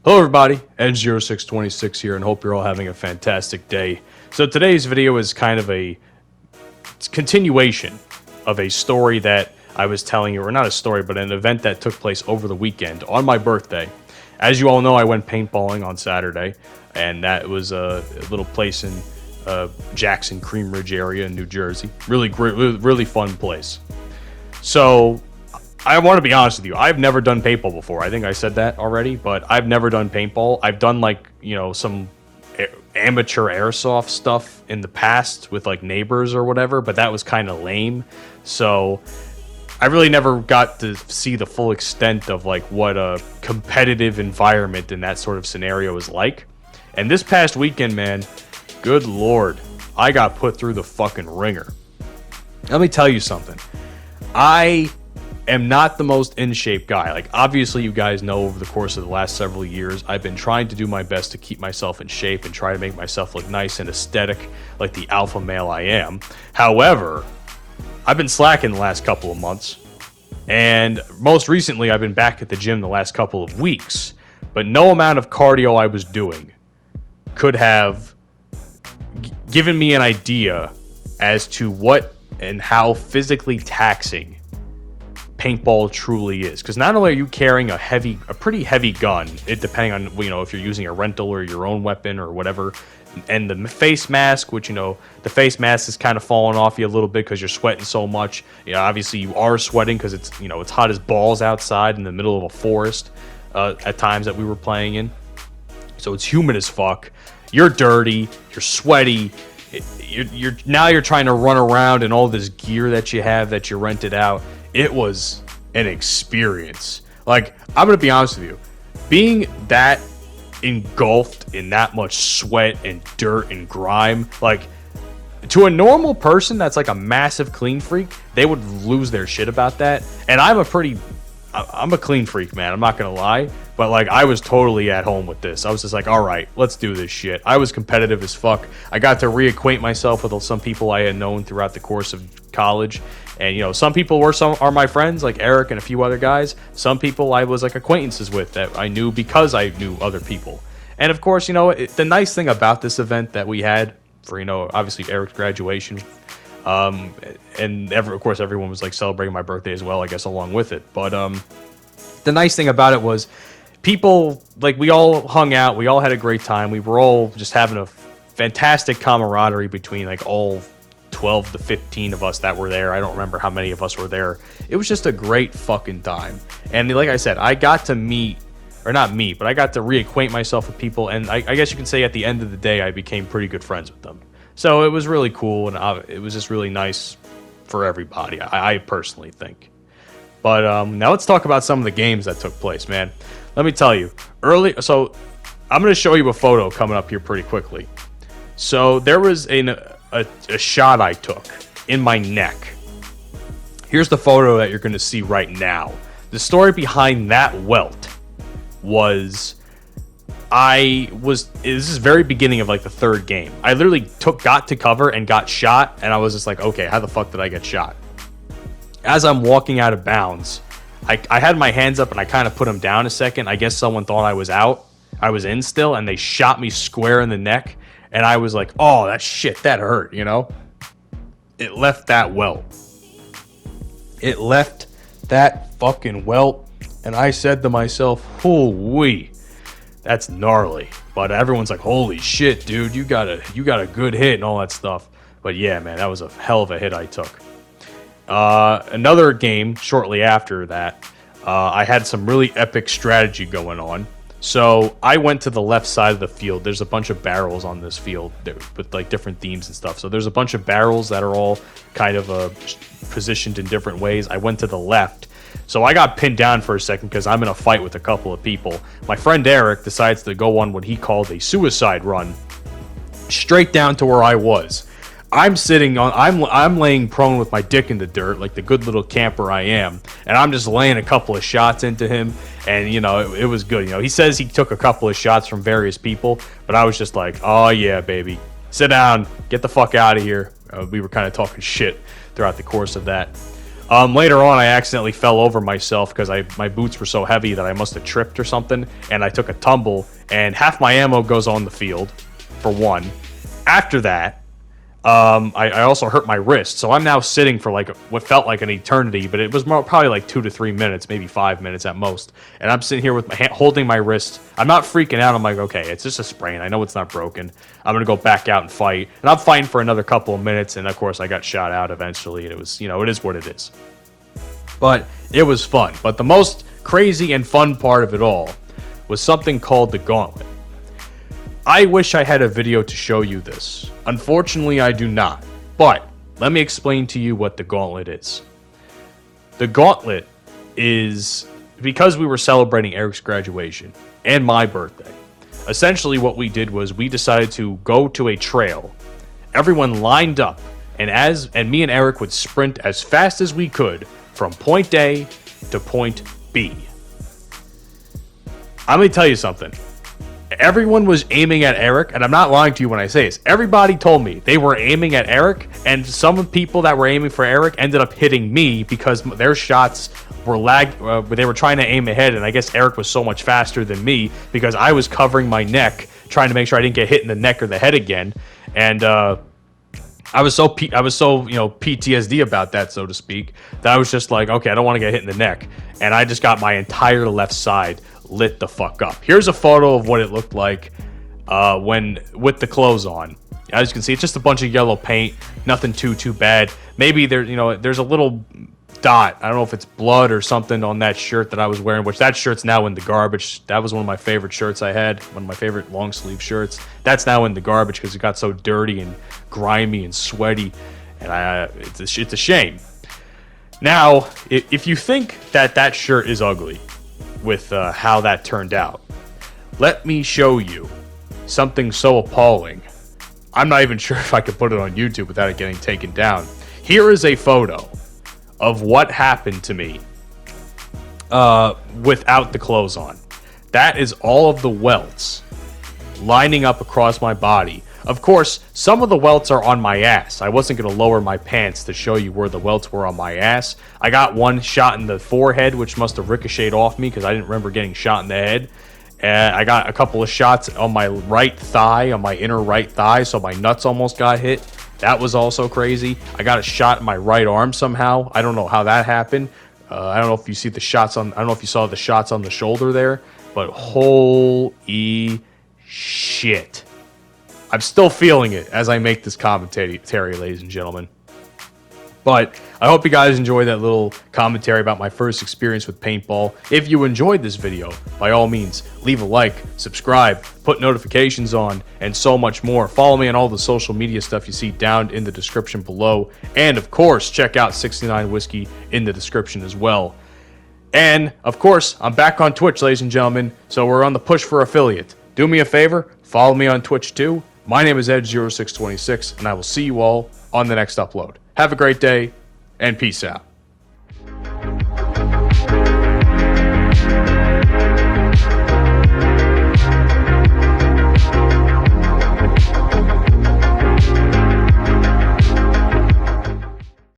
Hello everybody, Ed0626 here, and hope you're all having a fantastic day. So today's video is kind of a continuation of a story that I was telling you, or not a story, but an event that took place over the weekend on my birthday. As you all know, I went paintballing on Saturday, and that was a little place in Jackson, Cream Ridge area in New Jersey. Really great, really fun place. So I want to be honest with you. I've never done paintball before. I think I said that already, but I've never done paintball. I've done some amateur airsoft stuff in the past with like neighbors or whatever, but that was kind of lame. So I really never got to see the full extent of like what a competitive environment in that sort of scenario is like. And this past weekend, man, good Lord, I got put through the fucking ringer. Let me tell you something. I am not the most in shape guy. Like, obviously you guys know over the course of the last several years I've been trying to do my best to keep myself in shape and try to make myself look nice and aesthetic like the alpha male I am. However, I've been slacking the last couple of months, and most recently I've been back at the gym the last couple of weeks, but no amount of cardio I was doing could have given me an idea as to what and how physically taxing paintball truly is. Because not only are you carrying a pretty heavy gun, depending on if you're using a rental or your own weapon or whatever, and the face mask, which the face mask is kind of falling off you a little bit because you're sweating so much. Obviously you are sweating because it's it's hot as balls outside in the middle of a forest at times that we were playing in, so it's humid as fuck. You're dirty, you're sweaty. You're trying to run around in all this gear that you have that you rented out. It was an experience. Like, I'm gonna be honest with you, being that engulfed in that much sweat and dirt and grime, like, to a normal person that's like a massive clean freak, they would lose their shit about that. And I'm a clean freak, man, I'm not gonna lie, but like, I was totally at home with this. I was just like, all right, let's do this shit. I was competitive as fuck. I got to reacquaint myself with some people I had known throughout the course of college, and some people are my friends, like Eric and a few other guys. Some people I was like acquaintances with that I knew because I knew other people. And of course, the nice thing about this event that we had for obviously Eric's graduation, and of course everyone was like celebrating my birthday as well, I guess, along with it. But the nice thing about it was people, like, we all hung out, we all had a great time, we were all just having a fantastic camaraderie between like all 12 to 15 of us that were there. I don't remember how many of us were there. It was just a great fucking time. And like I said, I got to but I got to reacquaint myself with people, and I guess you can say at the end of the day I became pretty good friends with them. So it was really cool, and it was just really nice for everybody, I personally think. But now let's talk about some of the games that took place, man. Let me tell you, so I'm going to show you a photo coming up here pretty quickly. So there was a shot I took in my neck. Here's the photo that you're going to see right now. The story behind that welt was, this is very beginning of like the third game. I literally got to cover and got shot, and I was just like, okay, how the fuck did I get shot? As I'm walking out of bounds, I had my hands up and I kind of put them down a second. I guess someone thought I was out. I was in still, and they shot me square in the neck. And I was like, oh, that hurt, It left that welt. It left that fucking welt. And I said to myself, holy, that's gnarly. But everyone's like, holy shit, dude, you got a good hit and all that stuff. But yeah, man, that was a hell of a hit I took. Another game shortly after that, I had some really epic strategy going on. So I went to the left side of the field. There's a bunch of barrels on this field with like different themes and stuff. So there's a bunch of barrels that are all kind of positioned in different ways. I went to the left. So I got pinned down for a second because I'm in a fight with a couple of people. My friend Eric decides to go on what he called a suicide run straight down to where I was. I'm laying prone with my dick in the dirt like the good little camper I am, and I'm just laying a couple of shots into him, and it was good. He says he took a couple of shots from various people, but I was just like, oh yeah, baby, sit down, get the fuck out of here. We were kind of talking shit throughout the course of that. Later on, I accidentally fell over myself because my boots were so heavy that I must have tripped or something, and I took a tumble, and half my ammo goes on the field, for one. After that, I also hurt my wrist, so I'm now sitting for like what felt like an eternity, but it was probably like 2 to 3 minutes, maybe 5 minutes at most. And I'm sitting here with my hand, holding my wrist. I'm not freaking out. I'm like, okay, it's just a sprain. I know it's not broken. I'm gonna go back out and fight, and I'm fighting for another couple of minutes. And of course, I got shot out eventually, and it was, it is what it is. But it was fun. But the most crazy and fun part of it all was something called the Gauntlet. I wish I had a video to show you this. Unfortunately, I do not. But let me explain to you what the Gauntlet is. The Gauntlet is because we were celebrating Eric's graduation and my birthday. Essentially, what we did was we decided to go to a trail. Everyone lined up, and me and Eric would sprint as fast as we could from point A to point B. I'm going to tell you something. Everyone was aiming at Eric, and I'm not lying to you when I say this. Everybody told me they were aiming at Eric, and some people that were aiming for Eric ended up hitting me because their shots were they were trying to aim ahead, and I guess Eric was so much faster than me because I was covering my neck, trying to make sure I didn't get hit in the neck or the head again. And I was so PTSD about that, so to speak, that I was just like, okay, I don't want to get hit in the neck, and I just got my entire left side lit the fuck up. Here's a photo of what it looked like when with the clothes on. As you can see, it's just a bunch of yellow paint, nothing too bad. Maybe there's a little dot. I don't know if it's blood or something on that shirt that I was wearing, which that shirt's now in the garbage. That was one of my favorite shirts I had, one of my favorite long sleeve shirts. That's now in the garbage because it got so dirty and grimy and sweaty, and it's a shame. Now, if you think that shirt is ugly with how that turned out, let me show you something so appalling. I'm not even sure if I could put it on YouTube without it getting taken down. Here is a photo of what happened to me without the clothes on. That is all of the welts lining up across my body. Of course, some of the welts are on my ass. I wasn't going to lower my pants to show you where the welts were on my ass. I got one shot in the forehead, which must have ricocheted off me because I didn't remember getting shot in the head. And I got a couple of shots on my right thigh, on my inner right thigh, so my nuts almost got hit. That was also crazy. I got a shot in my right arm somehow. I don't know how that happened. I don't know if you see the shots on. I don't know if you saw the shots on the shoulder there, but holy shit! I'm still feeling it as I make this commentary, ladies and gentlemen. But I hope you guys enjoyed that little commentary about my first experience with paintball. If you enjoyed this video, by all means, leave a like, subscribe, put notifications on, and so much more. Follow me on all the social media stuff you see down in the description below. And of course, check out 69 Whiskey in the description as well. And of course, I'm back on Twitch, ladies and gentlemen, so we're on the push for affiliate. Do me a favor, follow me on Twitch too. My name is Ed0626, and I will see you all on the next upload. Have a great day, and peace out.